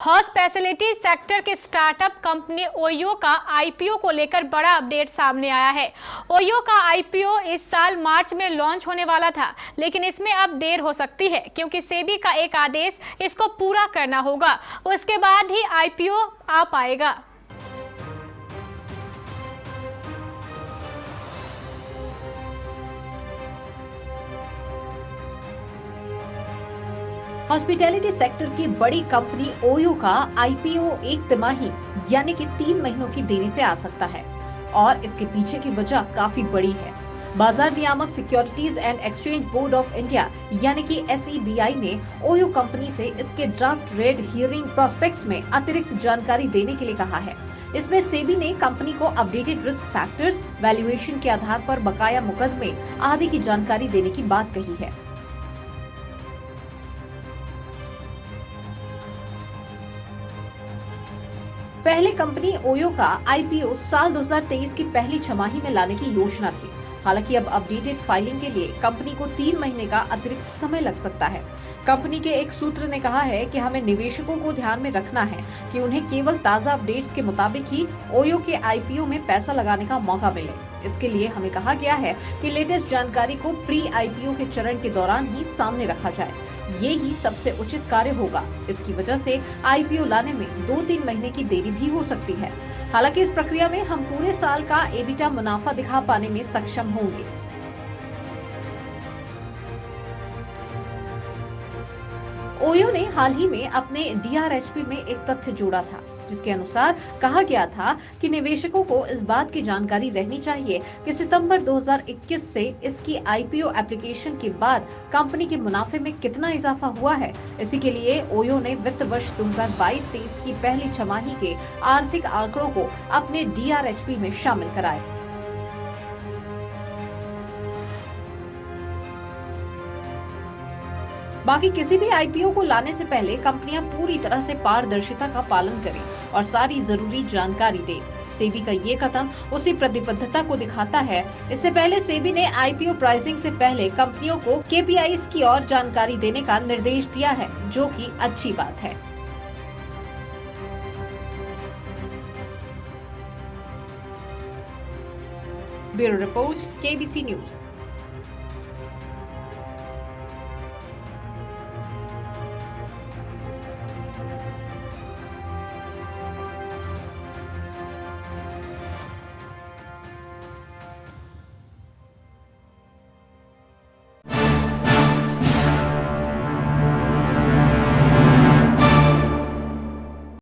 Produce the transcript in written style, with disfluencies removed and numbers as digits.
Hospitality sector के startup company OYO का IPO को लेकर बड़ा अपडेट सामने आया है। ओयो का आईपीओ इस साल मार्च में लॉन्च होने वाला था, लेकिन इसमें अब देर हो सकती है क्योंकि सेबी का एक आदेश इसको पूरा करना होगा। उसके बाद ही आईपीओ आ पाएगा। हॉस्पिटैलिटी सेक्टर की बड़ी कंपनी ओयो का आईपीओ एक तिमाही यानी कि 3 महीनों की देरी से आ सकता है और इसके पीछे की वजह काफी बड़ी है। बाजार नियामक securities and exchange board of India यानी कि SEBI ने ओयो कंपनी से इसके ड्राफ्ट रेड हियरिंग प्रोस्पेक्ट्स में अतिरिक्त जानकारी देने के लिए कहा है। इसमें सेबी ने कंपनी को अपडेटेड रिस्क फैक्टर्स, वैल्यूएशन के आधार पर बकाया मुकदमे आदि की जानकारी देने की बात कही है। पहले कंपनी ओयो का आईपीओ साल 2023 की पहली छमाही में लाने की योजना थी। हालांकि अब अपडेटेड फाइलिंग के लिए कंपनी को 3 महीने का अतिरिक्त समय लग सकता है। कंपनी के एक सूत्र ने कहा है कि हमें निवेशकों को ध्यान में रखना है कि उन्हें केवल ताजा अपडेट्स के मुताबिक ही ओयो के आईपीओ में पैसा लगाने का मौका मिले। इसके लिए हमें कहा गया है कि लेटेस्ट जानकारी को प्री आईपीओ के चरण के दौरान ही सामने रखा जाए। ये ही सबसे उचित कार्य होगा। इसकी वजह से आईपीओ लाने में 2-3 महीने की देरी भी हो सकती है। हालांकि इस प्रक्रिया में हम पूरे साल का एबिटा मुनाफा दिखा पाने में सक्षम होंगे। ओयो ने हाल ही में अपने DRHP में एक तथ्य जोड़ा था, जिसके अनुसार कहा गया था कि निवेशकों को इस बात की जानकारी रहनी चाहिए कि सितंबर 2021 से इसकी आईपीओ एप्लीकेशन के बाद कंपनी के मुनाफे में कितना इजाफा हुआ है। इसी के लिए ओयो ने वित्त वर्ष 2022-23 की पहली छमाही के आर्थिक आंकड़ों को अपने DRHP में शामिल कराया। बाकी किसी भी आईपीओ को लाने से पहले कंपनियां पूरी तरह से पारदर्शिता का पालन करें और सारी जरूरी जानकारी दें। सेबी का ये कदम उसी प्रतिबद्धता को दिखाता है। इससे पहले सेबी ने आईपीओ प्राइसिंग से पहले कंपनियों को KPIs की और जानकारी देने का निर्देश दिया है, जो कि अच्छी बात है। Bureau report, KBC news.